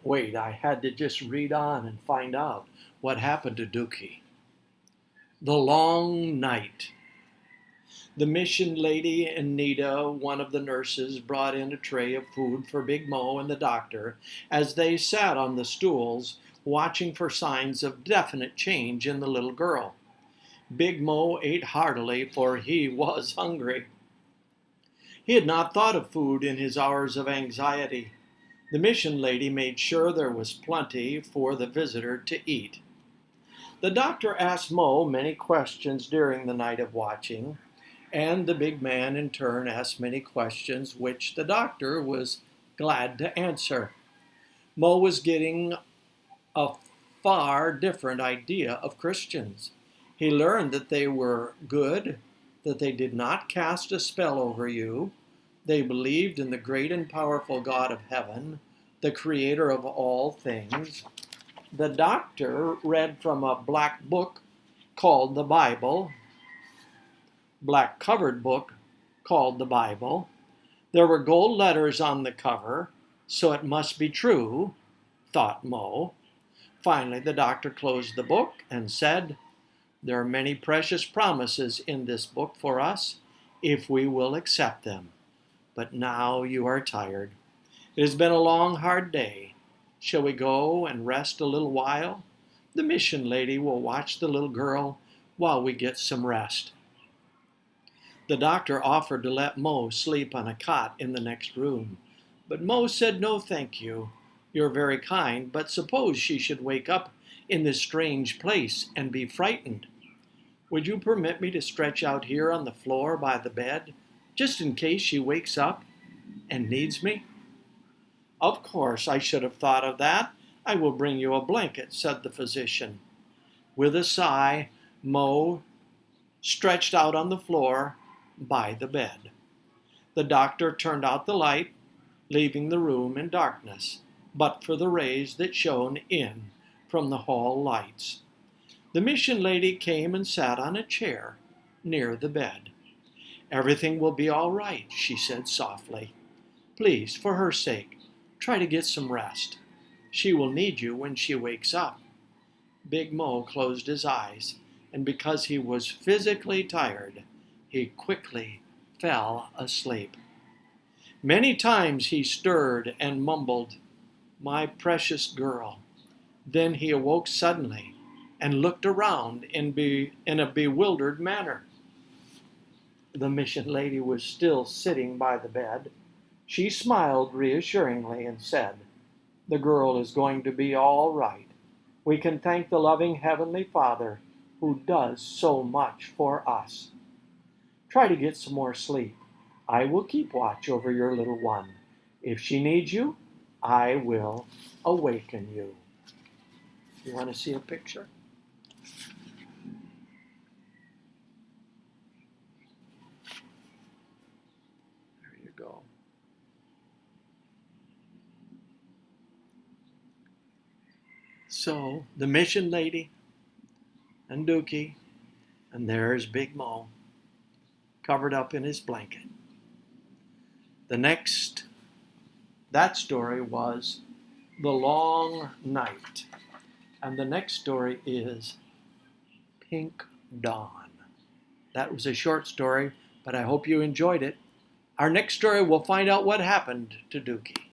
Wait, I had to just read on and find out what happened to Dookie. The long night. The mission lady and Nita, one of the nurses, brought in a tray of food for Big Mo and the doctor as they sat on the stools watching for signs of definite change in the little girl. Big Mo ate heartily, for he was hungry. He had not thought of food in his hours of anxiety. The mission lady made sure there was plenty for the visitor to eat. The doctor asked Mo many questions during the night of watching, and the big man in turn asked many questions which the doctor was glad to answer. Mo was getting a far different idea of Christians. He learned that they were good, that they did not cast a spell over you, they believed in the great and powerful God of heaven, the creator of all things. The doctor read from a black book called the Bible, black covered book called the Bible. There were gold letters on the cover, so it must be true, thought Mo. Finally, the doctor closed the book and said, "There are many precious promises in this book for us, if we will accept them. But now you are tired. It has been a long, hard day. Shall we go and rest a little while? The mission lady will watch the little girl while we get some rest." The doctor offered to let Mo sleep on a cot in the next room, but Mo said, "No, thank you. You're very kind, but suppose she should wake up in this strange place and be frightened. Would you permit me to stretch out here on the floor by the bed, just in case she wakes up and needs me?" "Of course, I should have thought of that. I will bring you a blanket," said the physician. With a sigh, Mo stretched out on the floor by the bed. The doctor turned out the light, leaving the room in darkness, but for the rays that shone in from the hall lights. The mission lady came and sat on a chair near the bed. "Everything will be all right," she said softly. "Please, for her sake, try to get some rest. She will need you when she wakes up." Big Mo closed his eyes, and because he was physically tired, he quickly fell asleep. Many times he stirred and mumbled, "My precious girl." Then he awoke suddenly and looked around in a bewildered manner. The mission lady was still sitting by the bed. She smiled reassuringly and said, "The girl is going to be all right. We can thank the loving Heavenly Father who does so much for us. Try to get some more sleep. I will keep watch over your little one. If she needs you, I will awaken you." You want to see a picture? There you go. So, the mission lady and Dookie, and there's Big Mo, covered up in his blanket. That story was The Long Night. And the next story is Pink Dawn. That was a short story, but I hope you enjoyed it. Our next story, we'll find out what happened to Dookie.